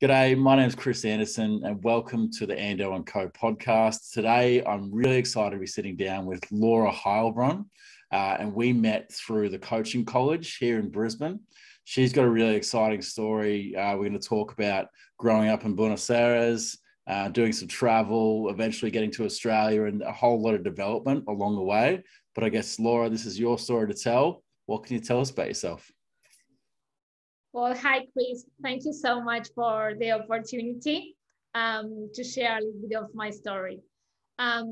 G'day, my name is Chris Anderson and welcome to the Ando & Co podcast. Today, I'm really excited to be sitting down with Laura Heilbronn and we met through the coaching college here in Brisbane. She's got a really exciting story. We're going to talk about growing up in Buenos Aires, doing some travel, eventually getting to Australia and a whole lot of development along the way. But I guess, Laura, this is your story to tell. What can you tell us about yourself? Well, hi, Chris. Thank you so much for the opportunity to share a little bit of my story. I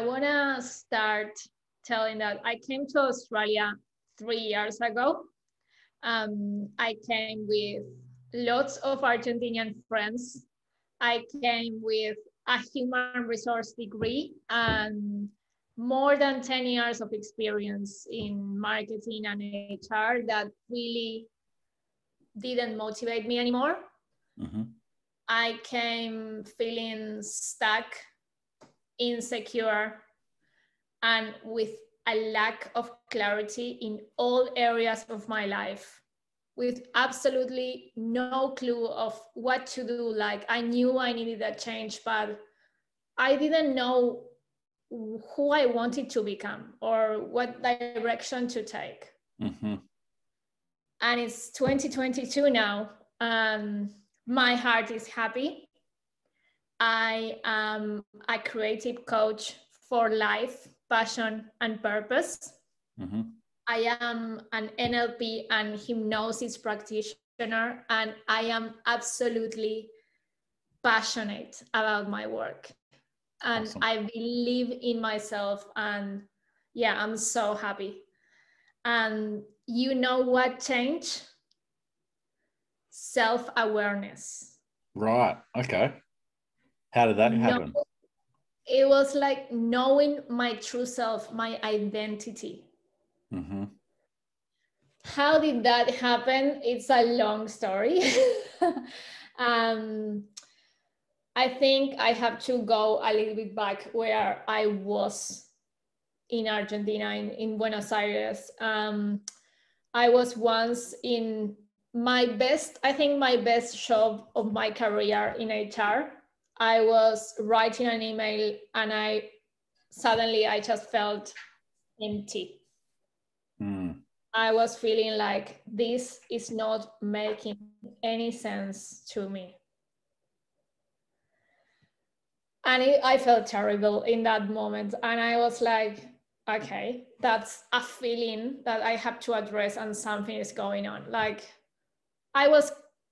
want to start telling that I came to Australia 3 years ago. I came with lots of Argentinian friends. I came with a human resource degree and more than 10 years of experience in marketing and HR that really didn't motivate me anymore. Mm-hmm. I came feeling stuck, insecure, and with a lack of clarity in all areas of my life, with absolutely no clue of what to do. Like, I knew I needed a change, but I didn't know who I wanted to become or what direction to take. Mm-hmm. And it's 2022 now. My heart is happy. I am a creative coach for life, passion, and purpose. Mm-hmm. I am an NLP and hypnosis practitioner, and I am absolutely passionate about my work. And awesome. I believe in myself, and yeah, I'm so happy. And you know what changed? Self-awareness. Right. Okay. How did that happen? It was like knowing my true self, my identity. Mm-hmm. How did that happen? It's a long story. I think I have to go a little bit back where I was in Argentina, in Buenos Aires. I was once in my best job of my career in HR. I was writing an email and I just felt empty. Mm. I was feeling like this is not making any sense to me. And I felt terrible in that moment. And I was like, okay, that's a feeling that I have to address and something is going on. Like, I was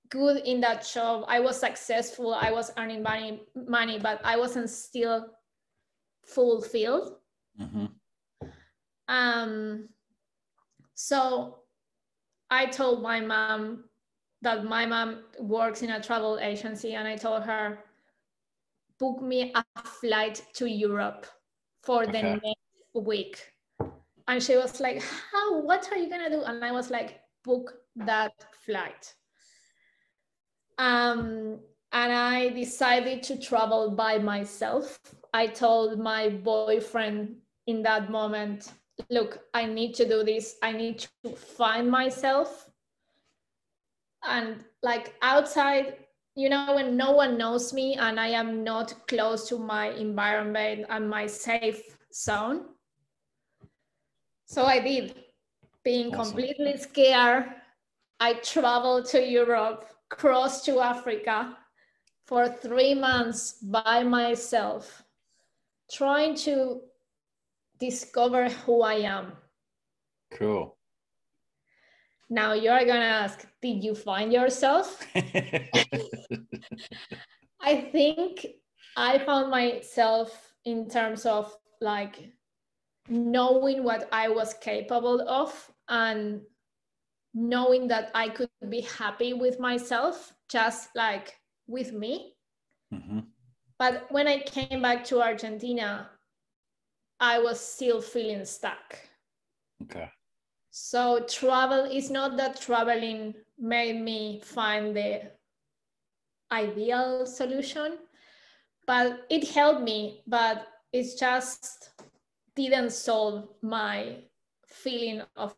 good in that job. I was successful. I was earning money, but I wasn't still fulfilled. Mm-hmm. So I told my mom that my mom works in a travel agency, and I told her, book me a flight to Europe for the next week. And she was like, how, what are you gonna do? And I was like, book that flight. And I decided to travel by myself. I told my boyfriend in that moment, look, I need to do this. I need to find myself. And like outside, you know, when no one knows me and I am not close to my environment and my safe zone. So I did, being awesome. Completely scared. I traveled to Europe, crossed to Africa for 3 months by myself, trying to discover who I am. Cool. Now you're gonna ask, did you find yourself? I think I found myself in terms of like knowing what I was capable of and knowing that I could be happy with myself, just like with me. Mm-hmm. But when I came back to Argentina, I was still feeling stuck. Okay. So travel is not that traveling made me find the ideal solution, but it helped me, but it just didn't solve my feeling of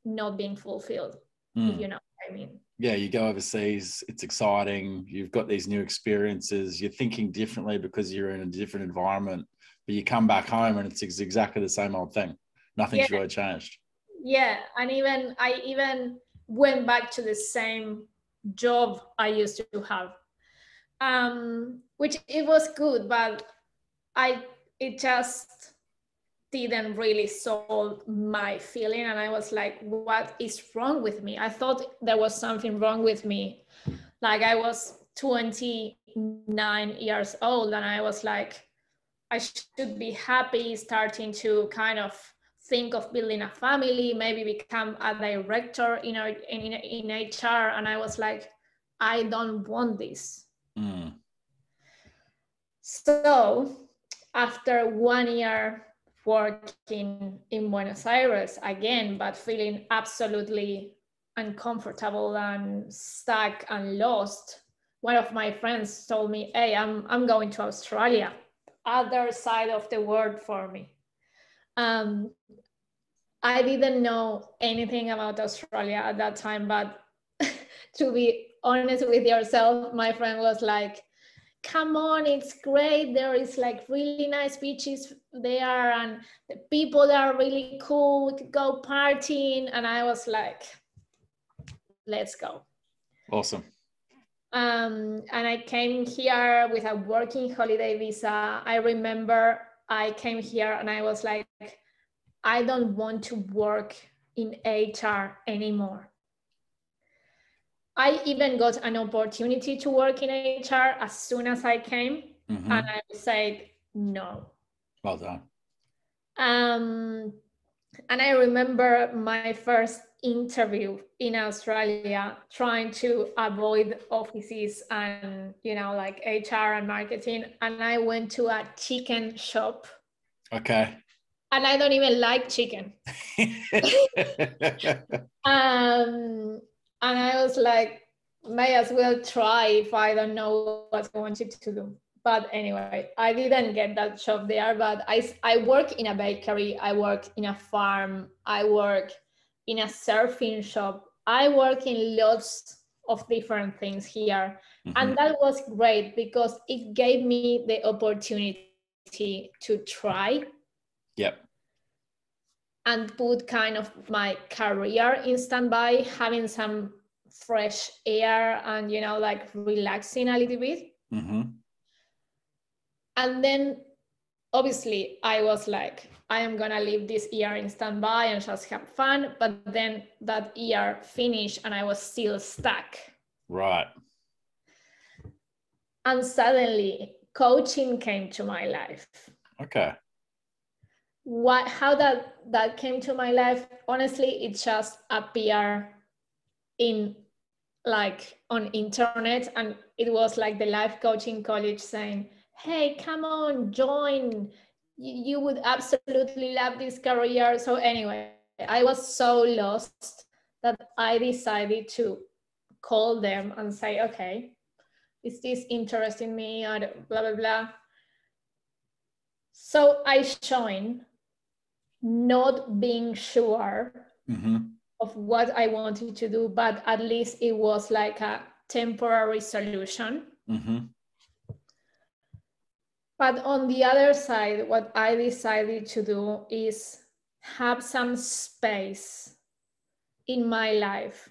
not being fulfilled, if you know what I mean. yeah, you go overseas, it's exciting. You've got these new experiences. You're thinking differently because you're in a different environment, but you come back home and it's exactly the same old thing. Nothing's really changed. Yeah. And I even went back to the same job I used to have, which it was good, but it just didn't really solve my feeling. And I was like, what is wrong with me? I thought there was something wrong with me. Like, I was 29 years old and I was like, I should be happy, starting to kind of think of building a family, maybe become a director in HR. And I was like, I don't want this. So after 1 year working in Buenos Aires again, but feeling absolutely uncomfortable and stuck and lost, one of my friends told me, hey, I'm going to Australia, other side of the world for me. I didn't know anything about Australia at that time, but to be honest with yourself, my friend was like, come on, it's great. There is like really nice beaches there and the people are really cool. We could go partying. And I was like, let's go. Awesome. And I came here with a working holiday visa. I remember I came here and I was like, I don't want to work in HR anymore. I even got an opportunity to work in HR as soon as I came, and I said no. Well done. And I remember my first interview in Australia, trying to avoid offices and, like HR and marketing. And I went to a chicken shop. Okay. And I don't even like chicken. And I was like, may as well try if I don't know what I wanted to do. But anyway, I didn't get that job there, but I work in a bakery, I work in a farm, I work in a surfing shop, I work in lots of different things here. And that was great because it gave me the opportunity to try. Yep. And put kind of my career in standby, having some fresh air and, like relaxing a little bit. And then obviously I was like, I am gonna leave this year in standby and just have fun. But then that year finished and I was still stuck. Right. And suddenly coaching came to my life. Okay. How that came to my life, honestly, it just appeared on internet, and it was like the life coaching college saying, hey, come on, join, you would absolutely love this career. So anyway, I was so lost that I decided to call them and say, okay, is this interesting me, or blah blah blah. So I joined, not being sure of what I wanted to do, but at least it was like a temporary solution. But on the other side, what I decided to do is have some space in my life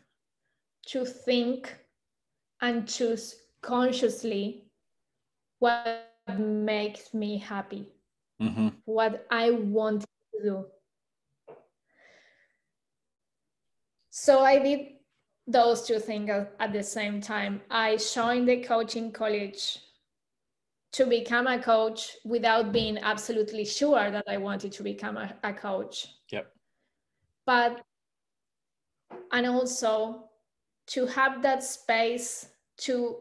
to think and choose consciously what makes me happy, what I want to do. So I did those two things at the same time. I joined the coaching college to become a coach without being absolutely sure that I wanted to become a coach. Yep. And also to have that space to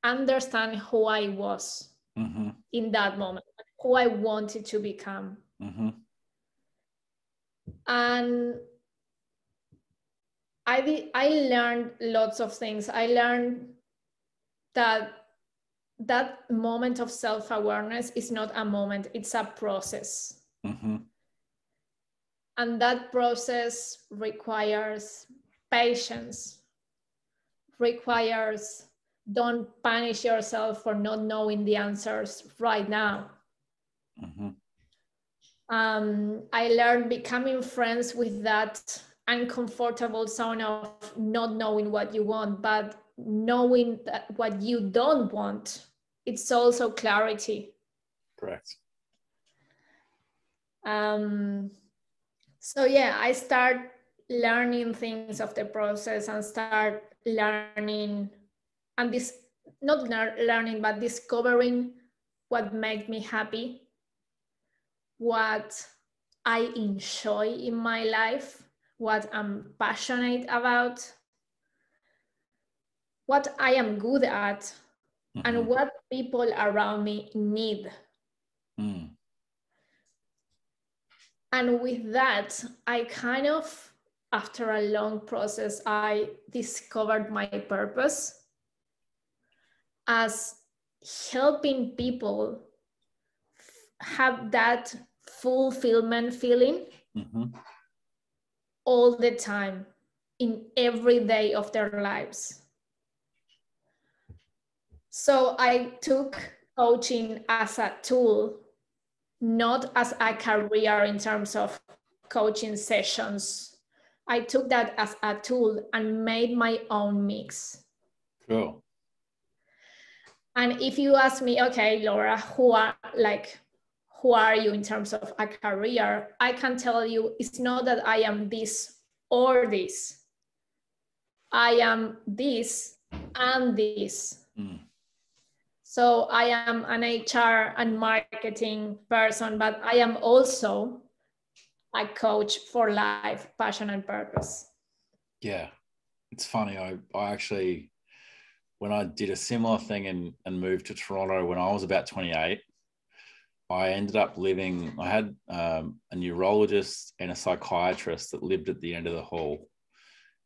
understand who I was in that moment, who I wanted to become. And I learned lots of things. I learned that moment of self-awareness is not a moment, it's a process. And that process requires patience, requires don't punish yourself for not knowing the answers right now. Mm-hmm. I learned becoming friends with that uncomfortable zone of not knowing what you want, but knowing that what you don't want, it's also clarity. Correct. So yeah, I start learning things of the process and start learning, and this not learning, but discovering what makes me happy, what I enjoy in my life, what I'm passionate about, what I am good at, and what people around me need. And with that, I kind of, after a long process, I discovered my purpose as helping people have that fulfillment feeling all the time in every day of their lives. So I took coaching as a tool, not as a career in terms of coaching sessions. I took that as a tool and made my own mix. Cool. And if you ask me, okay, Laura, who are you in terms of a career? I can tell you it's not that I am this or this. I am this and this. So I am an HR and marketing person, but I am also a coach for life, passion and purpose. Yeah, it's funny. I actually, when I did a similar thing and moved to Toronto when I was about 28, I ended up living, I had a neurologist and a psychiatrist that lived at the end of the hall.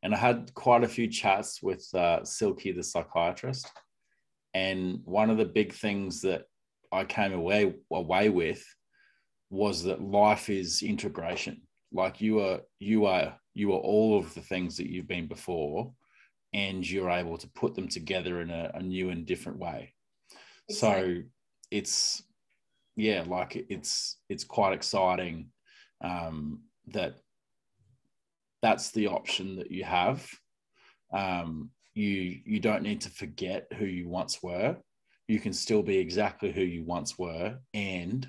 And I had quite a few chats with Silky, the psychiatrist. And one of the big things that I came away with was that life is integration. Like you are all of the things that you've been before, and you're able to put them together in a new and different way. Exactly. So it's, yeah, like it's quite exciting that's the option that you have. You don't need to forget who you once were. You can still be exactly who you once were and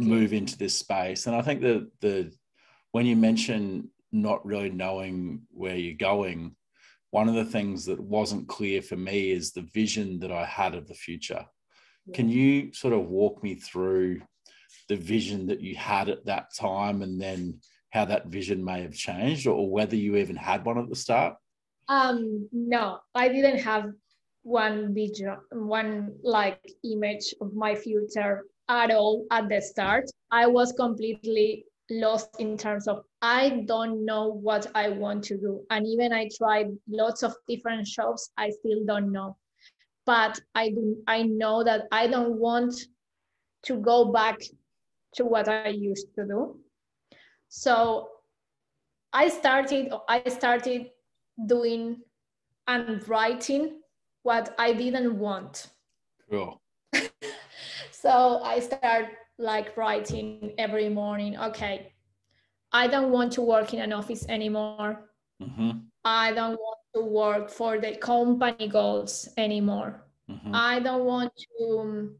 move into this space. And I think that when you mention not really knowing where you're going, one of the things that wasn't clear for me is the vision that I had of the future. Yeah. Can you sort of walk me through the vision that you had at that time and then how that vision may have changed, or whether you even had one at the start? No, I didn't have one vision, one like image of my future at all at the start. I was completely lost in terms of I don't know what I want to do. And even I tried lots of different jobs, I still don't know. But I know that I don't want to go back to what I used to do. So I started doing and writing what I didn't want. Cool. So I start like writing every morning. Okay, I don't want to work in an office anymore. I don't want to work for the company goals anymore. I don't want to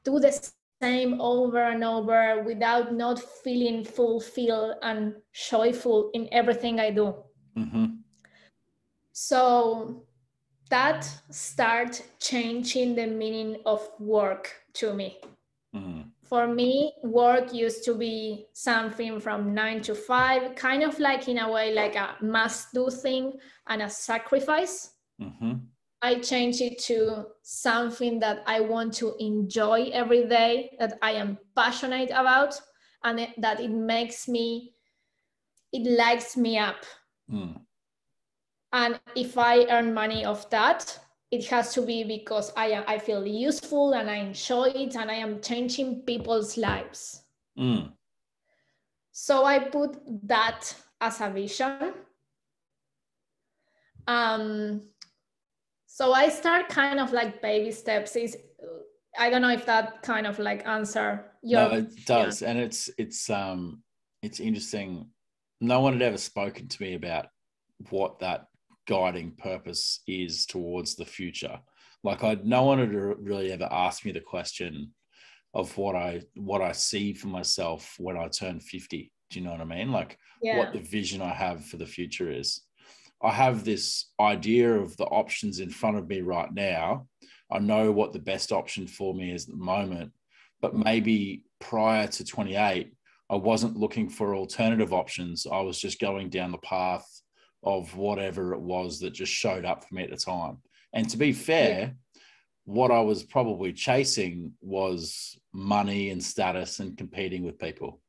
do the same over and over without not feeling fulfilled and joyful in everything I do. So that start changing the meaning of work to me. For me, work used to be something from 9 to 5, kind of like in a way like a must do thing and a sacrifice. I changed it to something that I want to enjoy every day, that I am passionate about, and that it lights me up. And if I earn money of that, it has to be because I feel useful and I enjoy it and I am changing people's lives. So I put that as a vision. Um, so I start kind of like baby steps. I don't know if that kind of like answer your No, it does. And it's interesting. No one had ever spoken to me about what that guiding purpose is towards the future. Like no one had really ever asked me the question of what I see for myself when I turn 50. Do you know what I mean? Like what the vision I have for the future is. I have this idea of the options in front of me right now. I know what the best option for me is at the moment, but maybe prior to 28, I wasn't looking for alternative options. I was just going down the path of whatever it was that just showed up for me at the time. And to be fair, what I was probably chasing was money and status and competing with people.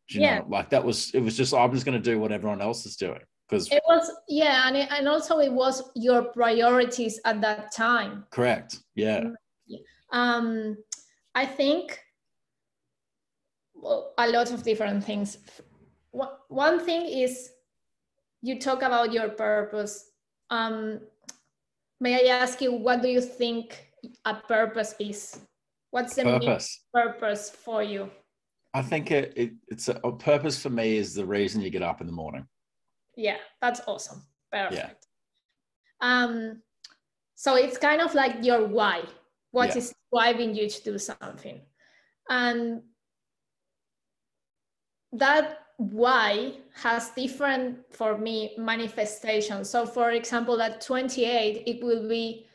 Do you know, like it was just, I'm just going to do what everyone else is doing. Because it was, and also it was your priorities at that time. Correct. Yeah. I think a lot of different things. One thing is you talk about your purpose. May I ask you, what do you think a purpose is? What's the purpose for you? I think it's a purpose for me is the reason you get up in the morning. Yeah, that's awesome. Perfect. Yeah. So it's kind of like your why. What is driving you to do something? And that why has different, for me, manifestations. So for example, at 28, it will be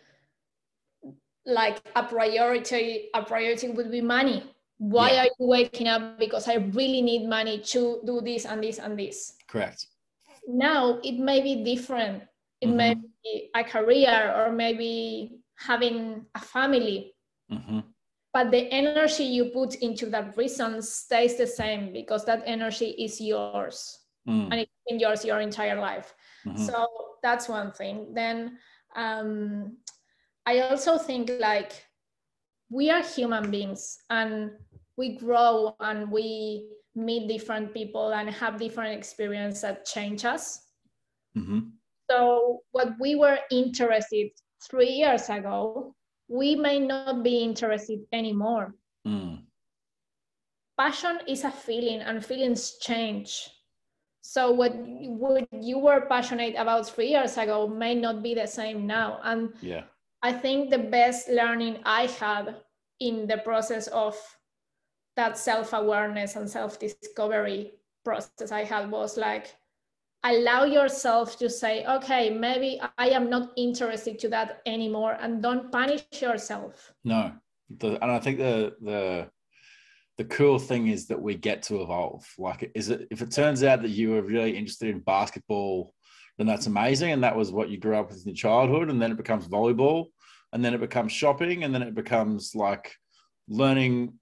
like a priority would be money. Why are you waking up? Because I really need money to do this and this and this. Correct. Now it may be different. It may be a career or maybe having a family. But the energy you put into that reason stays the same because that energy is yours and it's been yours your entire life. So that's one thing. Then I also think like we are human beings and we grow and we meet different people and have different experiences that change us. So what we were interested 3 years ago, we may not be interested anymore. Passion is a feeling and feelings change. So what you were passionate about 3 years ago may not be the same now. And I think the best learning I had in the process of that self-awareness and self-discovery process I had was like, allow yourself to say, okay, maybe I am not interested to that anymore, and don't punish yourself. No. And I think the cool thing is that we get to evolve. Like, if it turns out that you were really interested in basketball, then that's amazing. And that was what you grew up with in your childhood. And then it becomes volleyball, and then it becomes shopping, and then it becomes like learning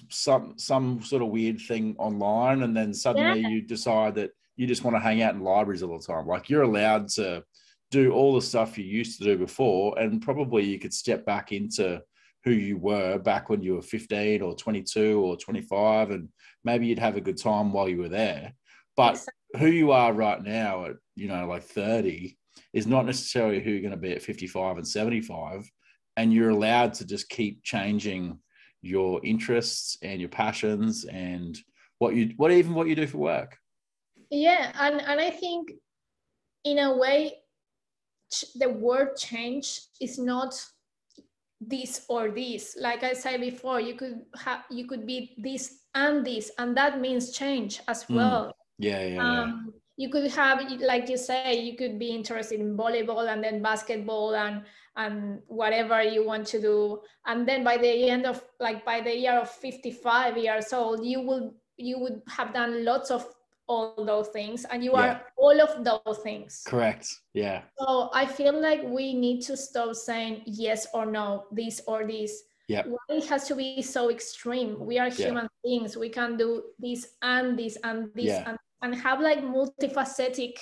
some sort of weird thing online. And then suddenly you decide that you just want to hang out in libraries all the time. Like, you're allowed to do all the stuff you used to do before, and probably you could step back into who you were back when you were 15 or 22 or 25, and maybe you'd have a good time while you were there. But who you are right now at, like 30 is not necessarily who you're going to be at 55 and 75. And you're allowed to just keep changing your interests and your passions and what you do for work. Yeah. And I think in a way, the word change is not this or this. Like I said before, you could be this, and that means change as well. You could have, like you say, you could be interested in volleyball and then basketball and whatever you want to do, and then by the year of 55 years old, you would have done lots of all those things, and you are all of those things. Correct. Yeah. So I feel like we need to stop saying yes or no, this or this. Yeah. Why it has to be so extreme? We are human beings. We can do this and this and this and have like multifaceted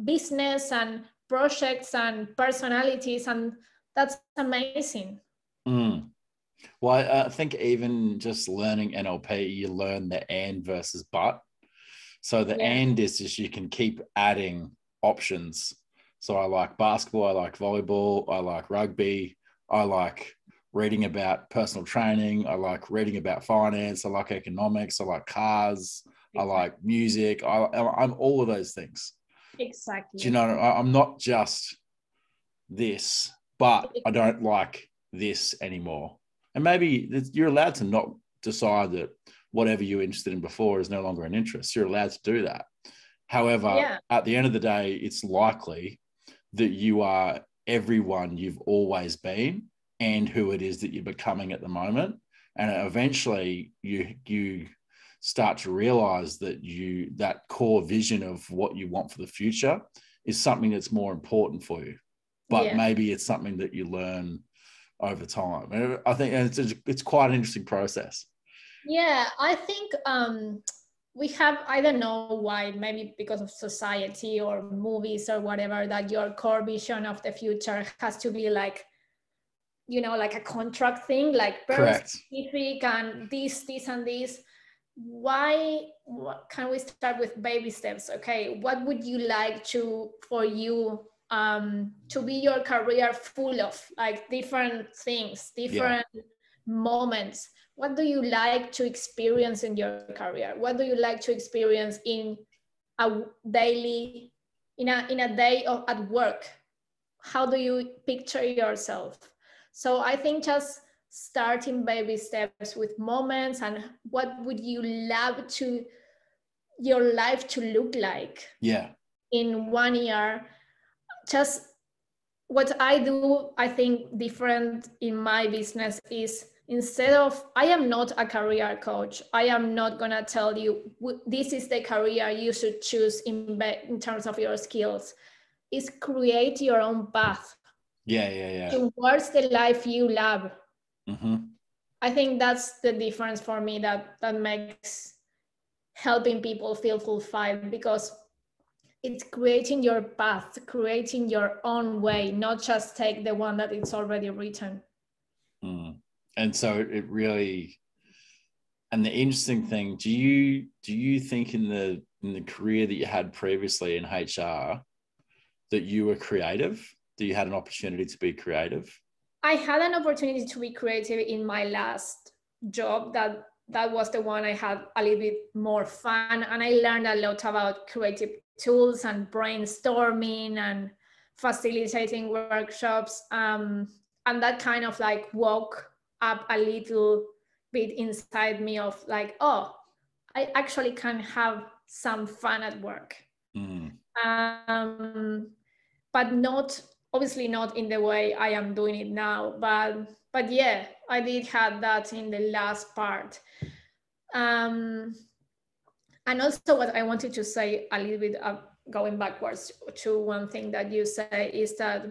business and projects and personalities, and that's amazing. Well, I think even just learning NLP, you learn the and versus but. So the and is just you can keep adding options So I like basketball, I like volleyball, I like rugby, I like reading about personal training, I like reading about finance, I like economics, I like cars, I like music, I'm all of those things. Exactly. Do you know, I'm not just this, but I don't like this anymore. And maybe you're allowed to not decide that whatever you were interested in before is no longer an interest. You're allowed to do that. However, at the end of the day, it's likely that you are everyone you've always been and who it is that you're becoming at the moment. And eventually you start to realize that that core vision of what you want for the future is something that's more important for you. But maybe it's something that you learn over time. And I think it's quite an interesting process. Yeah, I think we have, I don't know why, maybe because of society or movies or whatever, that your core vision of the future has to be like, you know, like a contract thing, like very specific and this, and this. Why can we start with baby steps? Okay, what would you like for you to be your career full of, like different things, different moments? What do you like to experience in your career? What do you like to experience in a daily, in a day at work? How do you picture yourself? So I think just starting baby steps with moments, and what would you love to your life to look like in 1 year. Just what I do, I think different in my business is, instead of, I am not a career coach, I am not gonna tell you this is the career you should choose in terms of your skills. Is create your own path towards the life you love. I think that's the difference for me that makes helping people feel fulfilled, because it's creating your path, creating your own way, not just take the one that it's already written. And so it really, and the interesting thing, do you think in the career that you had previously in HR that you were creative? That you had an opportunity to be creative? I had an opportunity to be creative in my last job. That was the one I had a little bit more fun, and I learned a lot about creative tools and brainstorming and facilitating workshops, and that kind of like woke up a little bit inside me of like, oh, I actually can have some fun at work. But not, obviously not in the way I am doing it now, but yeah, I did have that in the last part. And also what I wanted to say a little bit, going backwards to one thing that you say, is that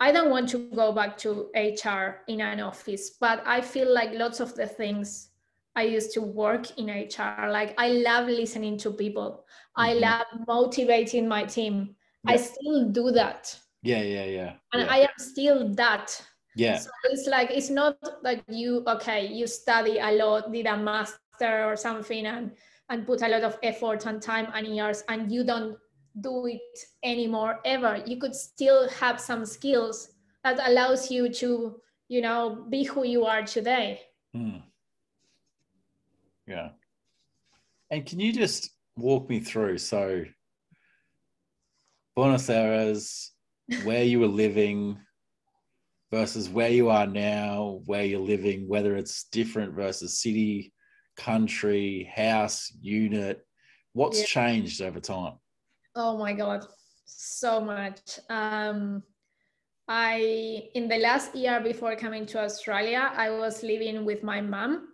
I don't want to go back to HR in an office, but I feel like lots of the things I used to work in HR, like I love listening to people. I love motivating my team. I still do that. And I am still that. So it's like, it's not that you study a lot, did a master or something, and put a lot of effort and time and years, and you don't do it anymore ever. You could still have some skills that allows you to, you know, be who you are today. And can you just walk me through, so Buenos Aires, where you were living versus where you are now, where you're living, whether it's different versus city, country, house, unit, what's changed over time? Oh my God, so much. In the last year before coming to Australia, I was living with my mom.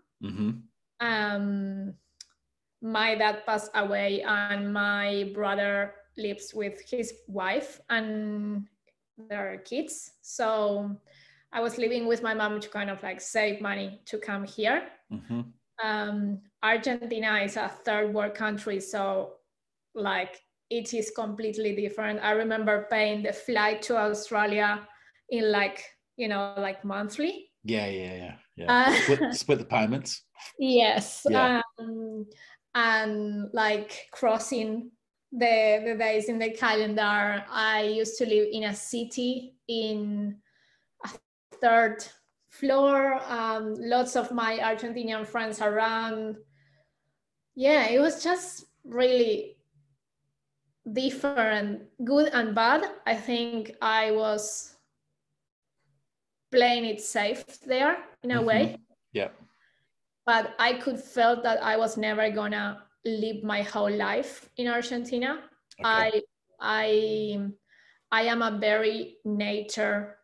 My dad passed away, and my brother lives with his wife and their kids. So I was living with my mom to kind of like save money to come here. Argentina is a third world country, so like it is completely different. I remember paying the flight to Australia in like, you know, like monthly. Split the payments. Yes. And like crossing the days in the calendar. I used to live in a city in a third floor. Lots of my Argentinian friends around. Yeah, it was just really different, good and bad. I think I was playing it safe there in a way. Yeah. But I could feel that I was never gonna live my whole life in Argentina. Okay. I am a very nature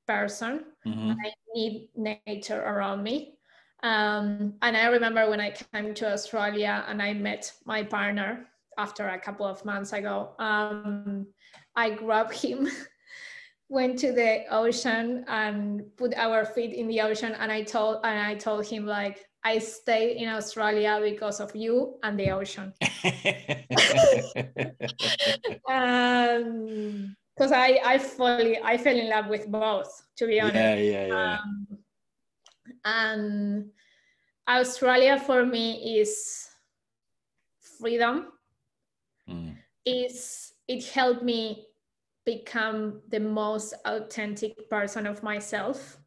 person. I need nature around me. And I remember when I came to Australia and I met my partner after a couple of months ago, I grabbed him, went to the ocean and put our feet in the ocean. And I told him, like, I stayed in Australia because of you and the ocean. Because I fell in love with both, to be honest. Yeah. And Australia for me is freedom. It helped me become the most authentic person of myself.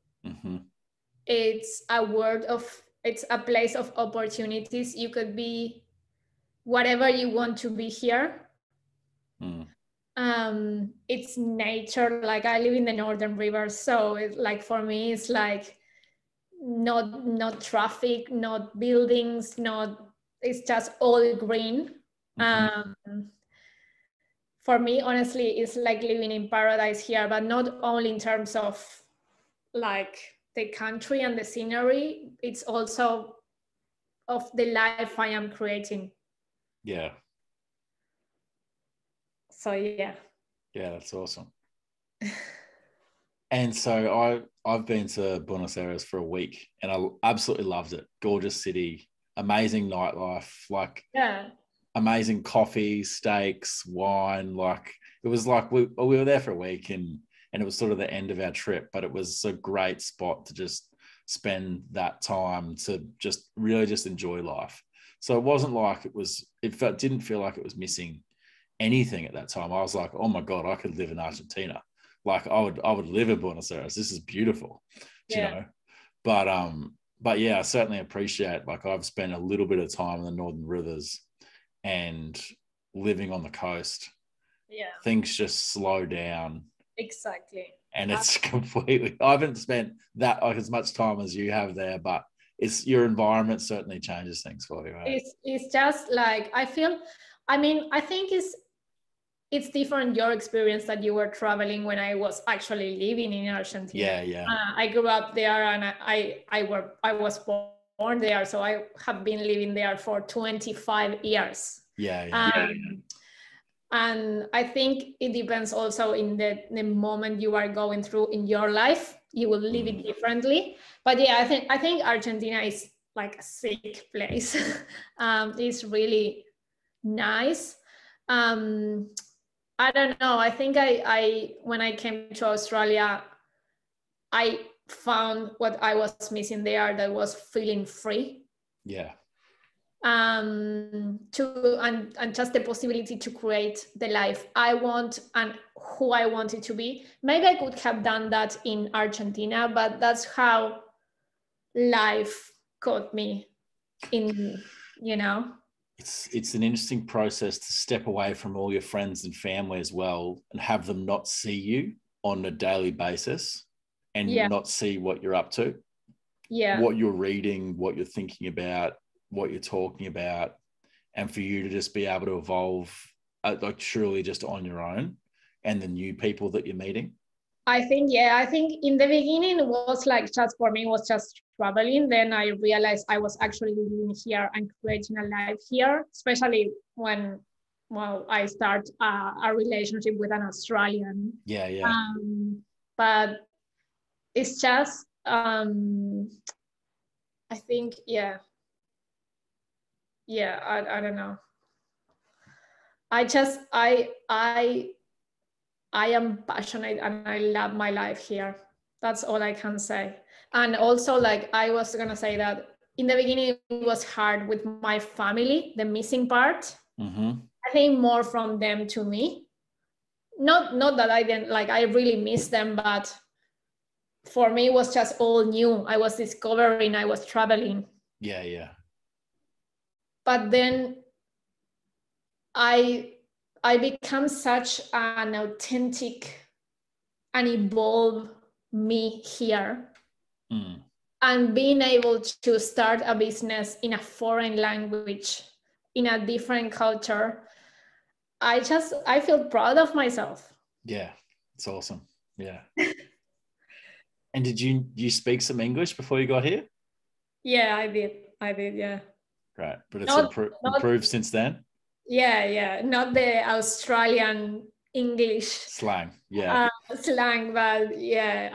It's a place of opportunities. You could be whatever you want to be here. It's nature. Like, I live in the Northern Rivers, so like for me it's like not traffic, not buildings, it's just all green. For me, honestly, it's like living in paradise here, but not only in terms of like the country and the scenery, it's also of the life I am creating. Yeah. So yeah, that's awesome. And so I've been to Buenos Aires for a week and I absolutely loved it. Gorgeous city, amazing nightlife, like amazing coffee, steaks, wine. Like, it was like we were there for a week and it was sort of the end of our trip, but it was a great spot to just spend that time to just really just enjoy life. So it wasn't like didn't feel like it was missing anything at that time. I was like, oh my God, I could live in Argentina. Like, I would live in Buenos Aires. This is beautiful, you know. But yeah, I certainly appreciate, like, I've spent a little bit of time in the Northern Rivers and living on the coast. Yeah. Things just slow down. Exactly. And it's completely, I haven't spent that like as much time as you have there, but it's your environment certainly changes things for you, right? It's just like, I think it's different, your experience that you were traveling when I was actually living in Argentina. Yeah. I grew up there and I was born there, so I have been living there for 25 years. Yeah. And I think it depends also in the moment you are going through in your life. You will live it differently. But yeah, I think Argentina is like a sick place. It's really nice. I don't know. I think I when I came to Australia, I found what I was missing there, that was feeling free. Yeah. And just the possibility to create the life I want and who I want it to be. Maybe I could have done that in Argentina, but that's how life caught me in, you know. It's an interesting process to step away from all your friends and family as well and have them not see you on a daily basis and not see what you're up to, what you're reading, what you're thinking about, what you're talking about, and for you to just be able to evolve like truly just on your own and the new people that you're meeting. I think in the beginning it was like, just for me, was just traveling. Then I realized I was actually living here and creating a life here, especially when, I start a relationship with an Australian. Yeah. But it's just, I think, I don't know. I am passionate and I love my life here. That's all I can say. And also, like, I was gonna say that in the beginning it was hard with my family, the missing part. I think more from them to me. Not that I didn't, like, I really miss them, but for me it was just all new. I was discovering, I was traveling. Yeah. But then I become such an authentic and evolved me here. And being able to start a business in a foreign language, in a different culture, I feel proud of myself. Yeah, it's awesome. Yeah. And did you speak some English before you got here? Yeah, I did, yeah. Great. But it's improved since then? Yeah. Not the Australian English Slang, yeah. Slang, but yeah,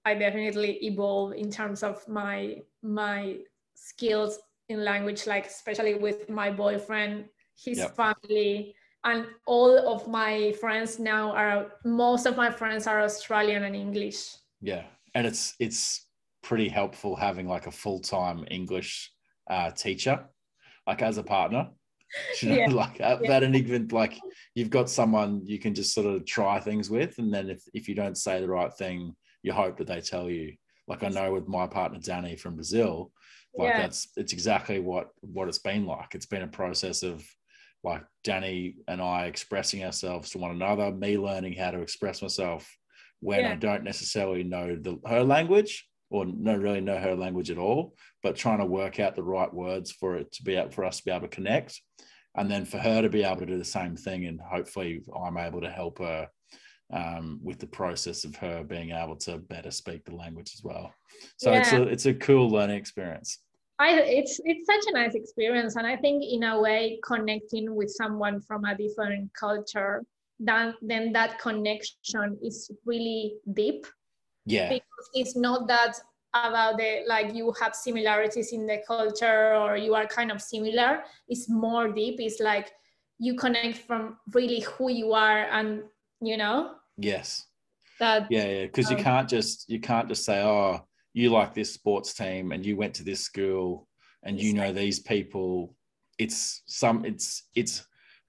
I definitely evolved in terms of my skills in language, like especially with my boyfriend, his family, and all of my friends now most of my friends are Australian and English. Yeah, and it's pretty helpful having like a full-time English teacher, like as a partner. You know, that, and even like you've got someone you can just sort of try things with, and then if you don't say the right thing, you hope that they tell you. Like I know with my partner Danny from Brazil, like it's exactly what it's been like. It's been a process of like Danny and I expressing ourselves to one another, me learning how to express myself when I don't necessarily know her language or not really know her language at all, but trying to work out the right words for us to be able to connect. And then for her to be able to do the same thing. And hopefully I'm able to help her with the process of her being able to better speak the language as well. So it's a cool learning experience. It's such a nice experience. And I think in a way, connecting with someone from a different culture, then that connection is really deep. Yeah. Because it's not that about you have similarities in the culture or you are kind of similar. It's more deep. It's like you connect from really who you are, and Yes. that because you can't just say, oh, you like this sports team and you went to this school and you know these people. It's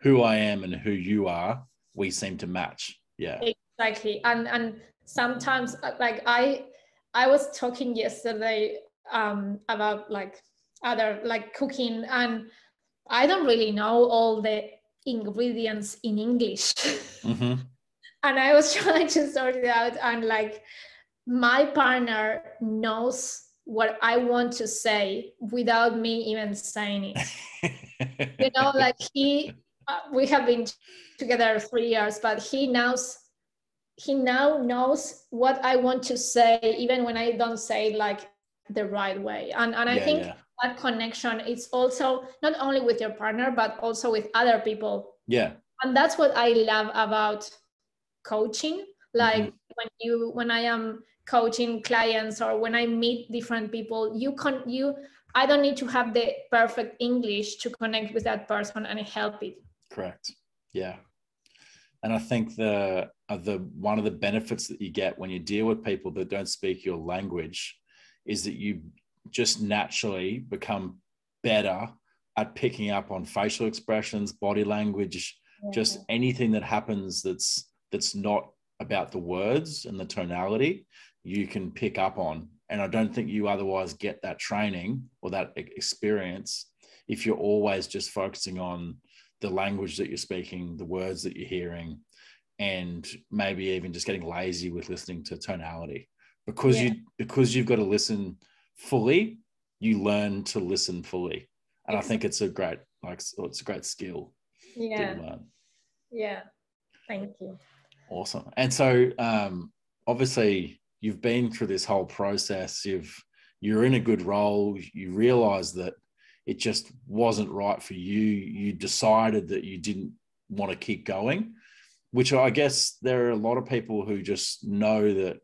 who I am and who you are. We seem to match. Yeah, exactly. And sometimes like I was talking yesterday about other cooking, and I don't really know all the ingredients in English. Mm-hmm. And I was trying to sort it out, and my partner knows what I want to say without me even saying it. We have been together 3 years, but he now knows what I want to say, even when I don't say it the right way. And I think that connection is also not only with your partner, but also with other people. Yeah. And that's what I love about coaching. When I am coaching clients or when I meet different people, I don't need to have the perfect English to connect with that person and help it. Correct. Yeah. And I think the one of the benefits that you get when you deal with people that don't speak your language is that you just naturally become better at picking up on facial expressions, body language, just anything that happens that's not about the words and the tonality, you can pick up on. And I don't think you otherwise get that training or that experience if you're always just focusing on the language that you're speaking, the words that you're hearing, and maybe even just getting lazy with listening to tonality. Because you've got to listen fully, you learn to listen fully. And I think it's a great skill to learn. Yeah. Thank you. Awesome. And so obviously you've been through this whole process. You're in a good role. You realize that it just wasn't right for you. You decided that you didn't want to keep going, which I guess there are a lot of people who just know that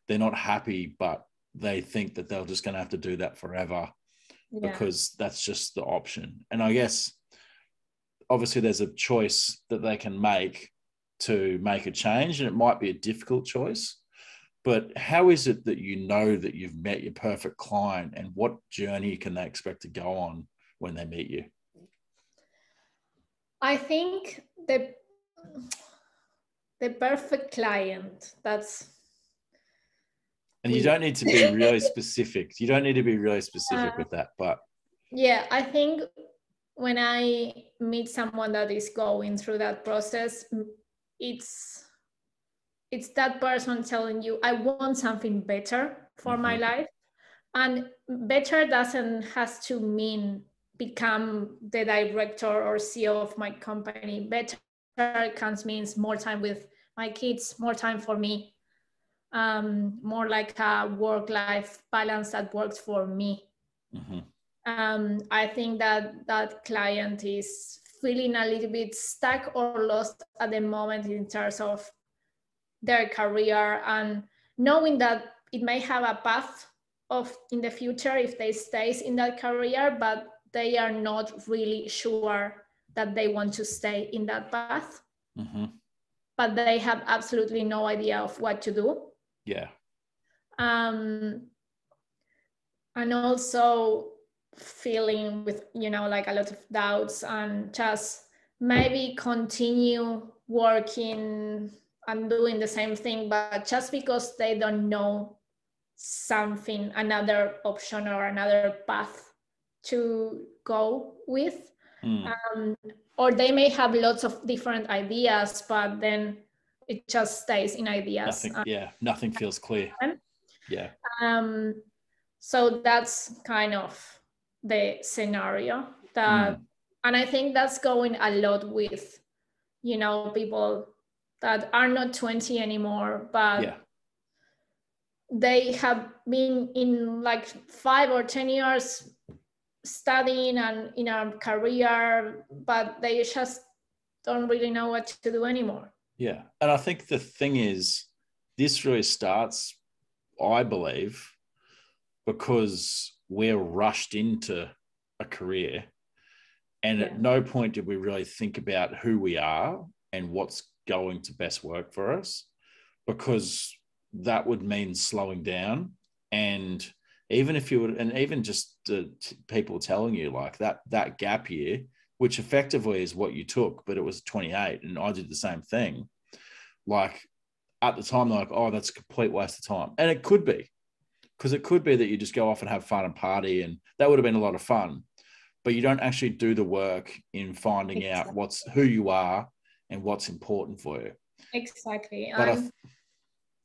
they're not happy, but they think that they're just going to have to do that forever because that's just the option. And I guess obviously there's a choice that they can make to make a change, and it might be a difficult choice, but how is it that you know that you've met your perfect client, and what journey can they expect to go on when they meet you? I think the perfect client, that's... And you don't need to be really specific. You don't need to be really specific with that, but... Yeah, I think when I meet someone that is going through that process, it's that person telling you, I want something better for my life. And better doesn't has to mean become the director or CEO of my company. Better can means more time with my kids, more time for me, more like a work-life balance that works for me. I think that client is feeling a little bit stuck or lost at the moment in terms of their career, and knowing that it may have a path of in the future if they stays in that career, but they are not really sure that they want to stay in that path. But they have absolutely no idea of what to do. Yeah. And also feeling with, like a lot of doubts, and just maybe continue working and doing the same thing, but just because they don't know something, another option or another path to go with. Or they may have lots of different ideas, but then it just stays in ideas. Nothing feels clear. Yeah. So that's kind of the scenario that, and I think that's going a lot with, people that are not 20 anymore, but they have been in like 5 or 10 years studying and in a career, but they just don't really know what to do anymore. Yeah. And I think the thing is, this really starts, I believe, because we're rushed into a career, and at no point did we really think about who we are and what's going to best work for us, because that would mean slowing down. And even if you would, and even just people telling you like that gap year, which effectively is what you took, but it was 28, and I did the same thing. Like at the time, they're like, oh, that's a complete waste of time. And it could be, because it could be that you just go off and have fun and party, and that would have been a lot of fun, but you don't actually do the work in finding out who you are and what's important for you. Exactly. But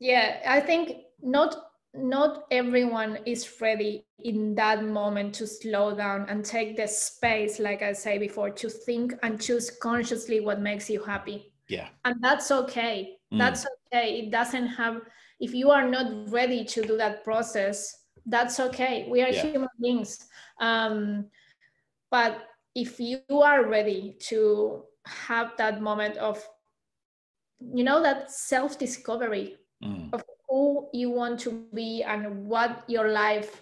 I think not everyone is ready in that moment to slow down and take the space, like I say before, to think and choose consciously what makes you happy. Yeah. And that's okay. That's okay. It doesn't have, if you are not ready to do that process, that's okay. We are human beings. But if you are ready to have that moment of, that self-discovery of who you want to be and what your life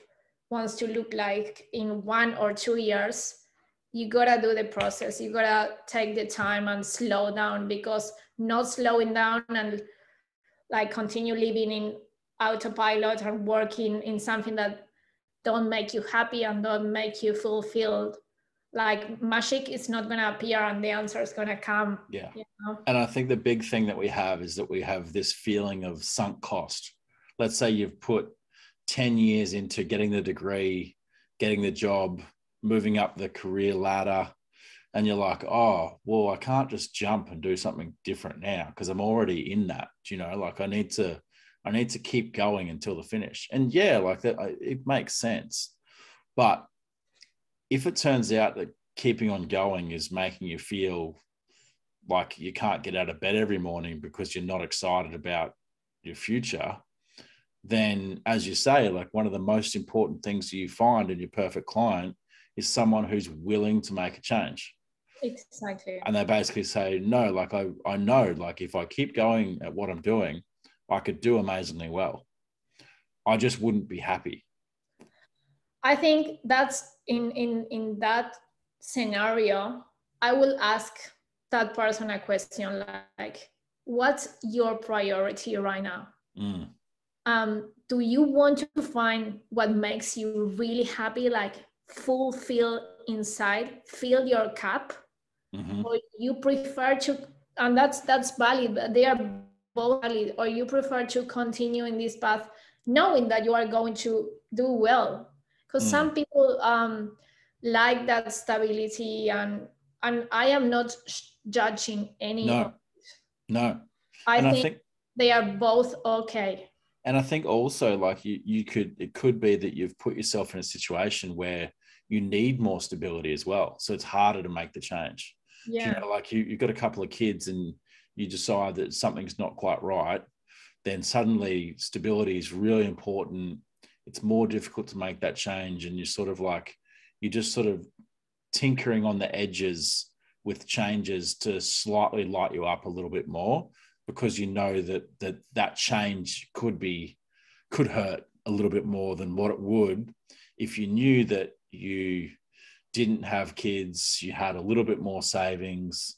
wants to look like in 1 or 2 years, you gotta do the process. You gotta take the time and slow down, because not slowing down and like continue living in autopilot and working in something that don't make you happy and don't make you fulfilled, like magic is not going to appear and the answer is going to come. Yeah. And I think the big thing that we have is that we have this feeling of sunk cost. Let's say you've put 10 years into getting the degree, getting the job, moving up the career ladder, and you're like, oh, well, I can't just jump and do something different now because I'm already in that, like I need to keep going until the finish. And like that, it makes sense. But if it turns out that keeping on going is making you feel like you can't get out of bed every morning because you're not excited about your future, then, as you say, like one of the most important things you find in your perfect client is someone who's willing to make a change. Exactly. And they basically say, no, like I know, like if I keep going at what I'm doing, I could do amazingly well. I just wouldn't be happy. I think that's in that scenario, I will ask that person a question like, what's your priority right now? Do you want to find what makes you really happy, like fulfill inside, fill your cup? Mm-hmm. or you prefer to, and that's valid, but they are both valid, or you prefer to continue in this path knowing that you are going to do well, because some people like that stability, and I am not judging any of No. I And I think think they are both okay. And I think also, like, it could be that you've put yourself in a situation where you need more stability as well. So it's harder to make the change. Do you Yeah. know, like you've got a couple of kids and you decide that something's not quite right, then suddenly stability is really important. It's more difficult to make that change. And you're just sort of tinkering on the edges with changes to slightly light you up a little bit more, because you know that change could hurt a little bit more than what it would if you knew that you didn't have kids, you had a little bit more savings,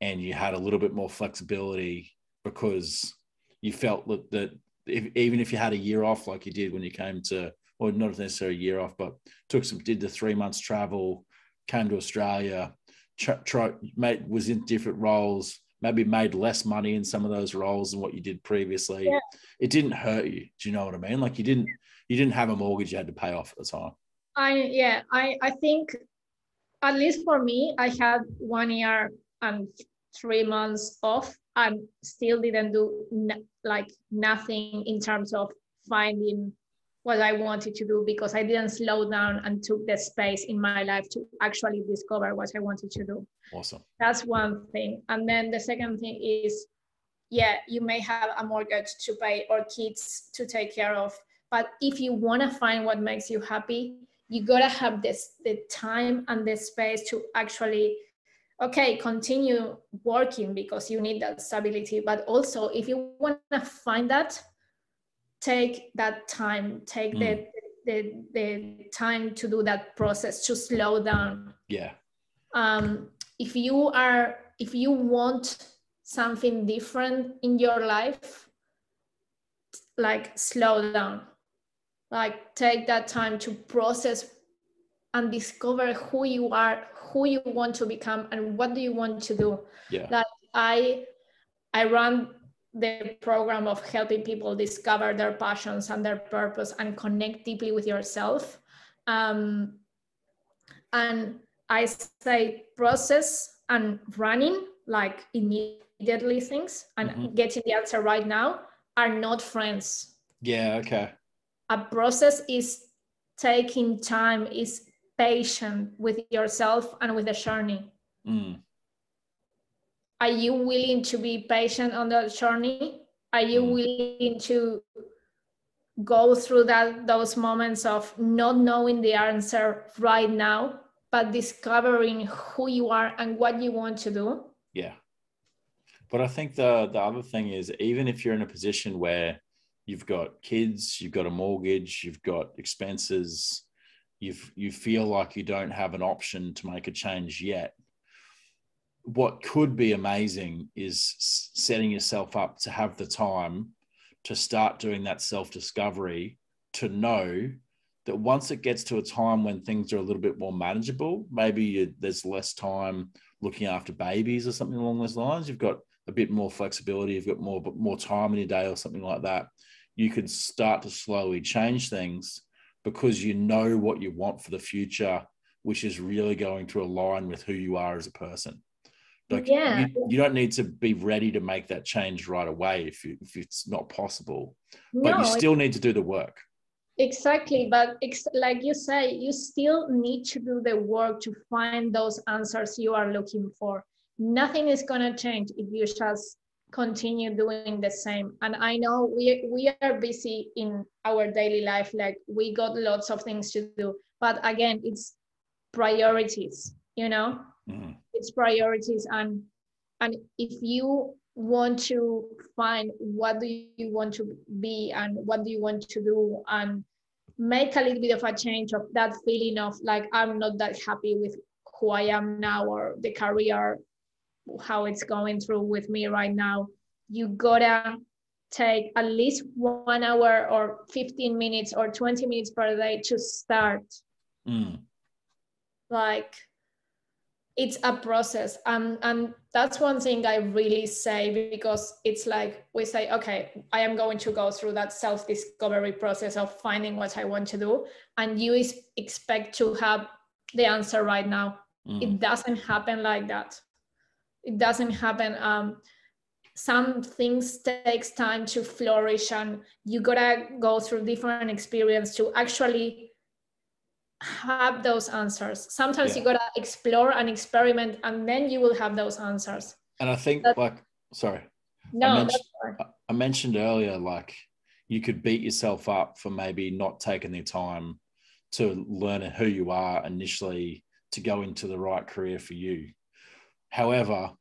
and you had a little bit more flexibility, because you felt that even if you had a year off like you did when you came to, or not necessarily a year off, but did the 3 months travel, came to Australia, was in different roles, maybe made less money in some of those roles than what you did previously. Yeah. It didn't hurt you. Do you know what I mean? Like you didn't have a mortgage you had to pay off at the time. I think, at least for me, I had 1 year and 3 months off and still didn't do nothing in terms of finding what I wanted to do, because I didn't slow down and took the space in my life to actually discover what I wanted to do. Awesome. That's one thing. And then the second thing is, yeah, you may have a mortgage to pay or kids to take care of, but if you want to find what makes you happy, you gotta have the time and the space to actually, okay, continue working because you need that stability. But also, if you want to find that, take that time, take the time to do that process, to slow down. Yeah. If you want something different in your life, like slow down, like take that time to process and discover who you are, who you want to become, and what do you want to do. Yeah. Like I run the program of helping people discover their passions and their purpose and connect deeply with yourself. And I say process and running, like immediately things, and getting the answer right now are not friends. Yeah, okay. A process is taking time, is patient with yourself and with the journey. Are you willing to be patient on that journey? Are you willing to go through those moments of not knowing the answer right now, but discovering who you are and what you want to do? Yeah. But I think the other thing is, even if you're in a position where you've got kids, you've got a mortgage, you've got expenses, you feel like you don't have an option to make a change yet, what could be amazing is setting yourself up to have the time to start doing that self-discovery, to know that once it gets to a time when things are a little bit more manageable, maybe there's less time looking after babies or something along those lines, you've got a bit more flexibility, you've got more time in your day or something like that, you could start to slowly change things, because you know what you want for the future, which is really going to align with who you are as a person. Like, yeah. you don't need to be ready to make that change right away if it's not possible, No, but you still need to do the work. Exactly, but like you say, you still need to do the work to find those answers you are looking for. Nothing is going to change if you just continue doing the same. And I know we are busy in our daily life, like we got lots of things to do, but again, it's priorities, it's priorities. And if you want to find what do you want to be and what do you want to do, and make a little bit of a change of that feeling of like, I'm not that happy with who I am now, or the career, how it's going through with me right now, you gotta take at least 1 hour or 15 minutes or 20 minutes per day to start. Like, it's a process. And that's one thing I really say, because it's like we say, okay, I am going to go through that self-discovery process of finding what I want to do. And you expect to have the answer right now. It doesn't happen like that. It doesn't happen. Some things takes time to flourish, and you gotta go through different experience to actually have those answers. Sometimes you gotta explore and experiment, and then you will have those answers. And I think sorry, no, I mentioned earlier, like you could beat yourself up for maybe not taking the time to learn who you are initially to go into the right career for you. However,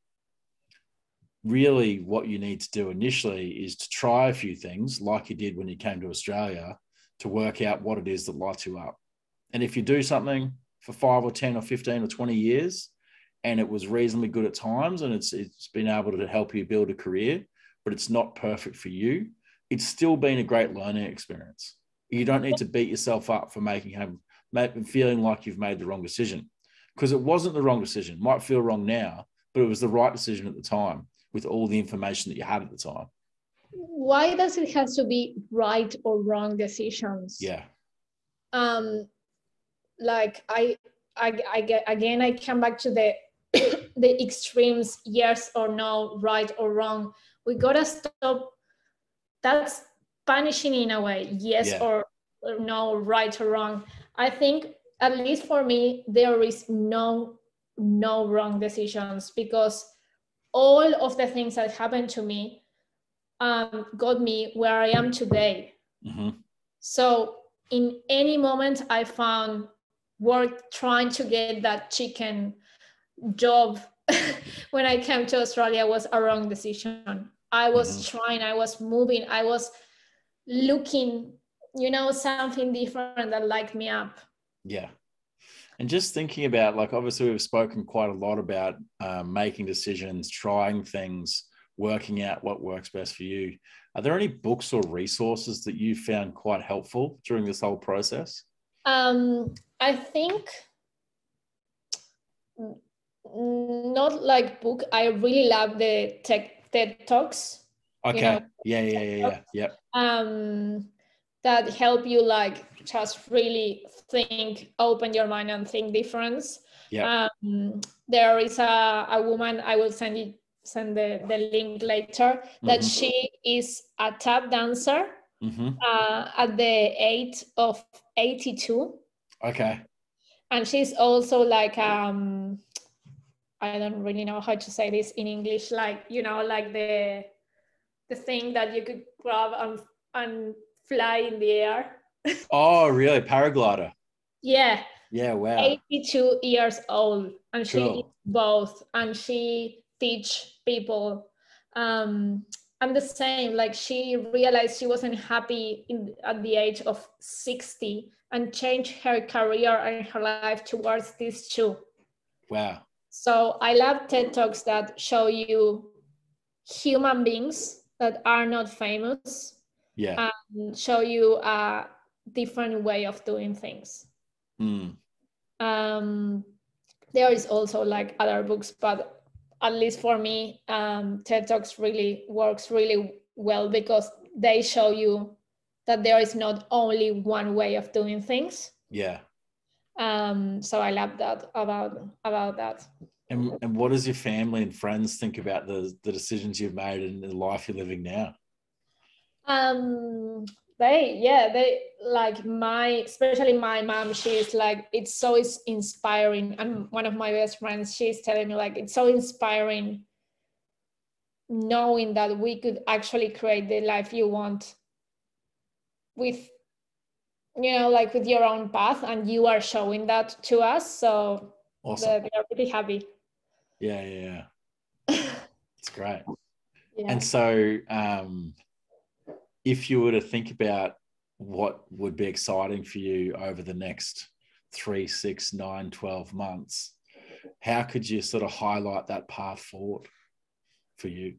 really what you need to do initially is to try a few things like you did when you came to Australia to work out what it is that lights you up. And if you do something for 5 or 10 or 15 or 20 years and it was reasonably good at times and it's been able to help you build a career, but it's not perfect for you, it's still been a great learning experience. You don't need to beat yourself up for feeling like you've made the wrong decision, because it wasn't the wrong decision. It might feel wrong now, but it was the right decision at the time with all the information that you had at the time. Why does it have to be right or wrong decisions? Yeah. Like I get, again, I come back to the the extremes, yes or no, right or wrong. We gotta stop. That's punishing in a way, yes or no, right or wrong. I think, at least for me, there is no wrong decisions, because all of the things that happened to me got me where I am today. So in any moment I found work trying to get that chicken job when I came to Australia was a wrong decision. I was trying, I was moving, I was looking, something different that light me up. Yeah. And just thinking about, like, obviously we've spoken quite a lot about making decisions, trying things, working out what works best for you. Are there any books or resources that you found quite helpful during this whole process? I think not like book. I really love the TED Talks. Okay. Yeah. That help you like just really think, open your mind and think different. Yeah. There is a woman, I will send the link later, that she is a tap dancer at the age of 82. Okay. And she's also like, I don't really know how to say this in English, like, like the thing that you could grab and fly in the air. Oh, really? Paraglider? Yeah. Yeah, wow. 82 years old, and Cool. she is both, and she teach people. And the same, like, she realized she wasn't happy at the age of 60 and changed her career and her life towards these two. Wow. So I love TED Talks that show you human beings that are not famous. Yeah. And show you a different way of doing things. There is also like other books, but at least for me, TED Talks really works really well, because they show you that there is not only one way of doing things. Yeah. So I love that about that. And what does your family and friends think about the decisions you've made and the life you're living now? They like especially my mom, she's like, it's so inspiring. And one of my best friends, she's telling me like, it's so inspiring knowing that we could actually create the life you want with, like with your own path, and you are showing that to us. So awesome. they're pretty happy. Yeah. It's great. Yeah. And so if you were to think about what would be exciting for you over the next 3, 6, 9, 12 months, how could you sort of highlight that path forward for you?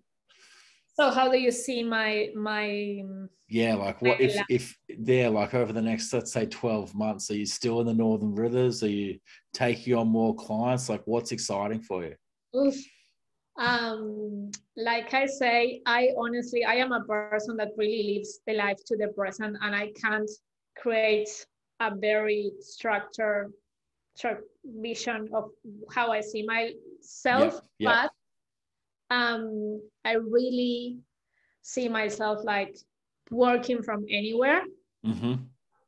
So how do you see my yeah, like what if there, like over the next, let's say 12 months? Are you still in the Northern Rivers? Are you taking on more clients? Like what's exciting for you? Oof. Like I say, I am a person that really lives the life to the present, and I can't create a very structured vision of how I see myself. Yep. But I really see myself like working from anywhere. Mm-hmm.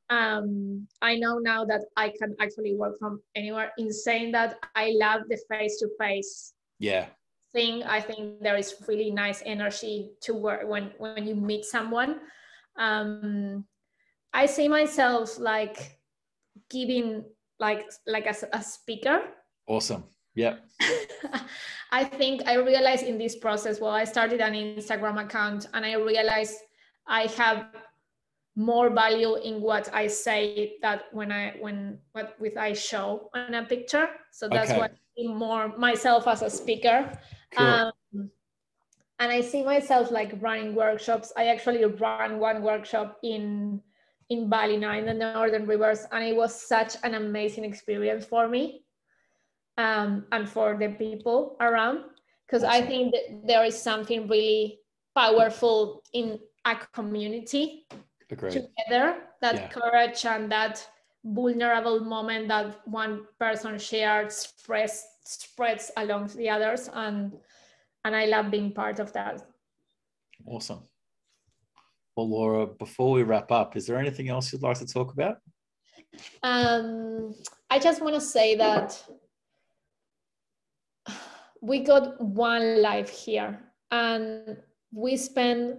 I know now that I can actually work from anywhere. In saying that, I love the face-to-face thing. I think there is really nice energy to work when you meet someone. I see myself like giving like as a speaker. Awesome. Yep. I think I realized in this process, well, I started an Instagram account and I realized I have more value in what I say that when I show on a picture. So that's why I see more myself as a speaker. Cool. And I see myself like running workshops. I actually ran one workshop in Bali now in the Northern Rivers, and it was such an amazing experience for me and for the people around, because I think that there is something really powerful in a community. Together, that courage and that vulnerable moment that one person shares spreads along the others, and I love being part of that. Awesome. Well, Laura, before we wrap up, is there anything else you'd like to talk about? I just want to say that we got one life here, and we spend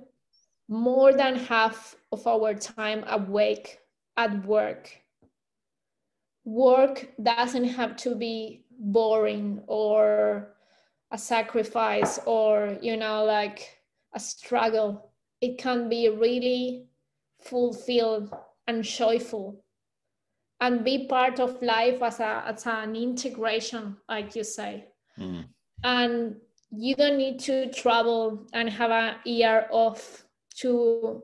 more than half of our time awake at work. Work doesn't have to be boring or a sacrifice or, like a struggle. It can be really fulfilled and joyful and be part of life as an integration, like you say. And you don't need to travel and have a year off to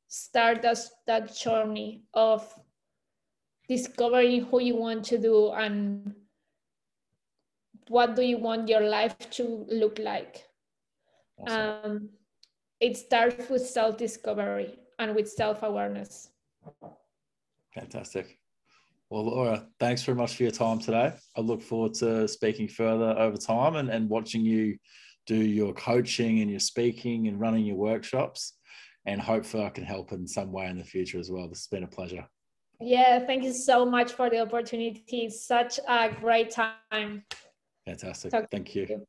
start that journey of discovering who you want to do and what do you want your life to look like. Awesome. It starts with self-discovery and with self-awareness. Fantastic. Well, Laura, thanks very much for your time today. I look forward to speaking further over time and watching you do your coaching and your speaking and running your workshops. And hopefully I can help in some way in the future as well. This has been a pleasure. Yeah, thank you so much for the opportunity. It's such a great time. Fantastic. Thank you.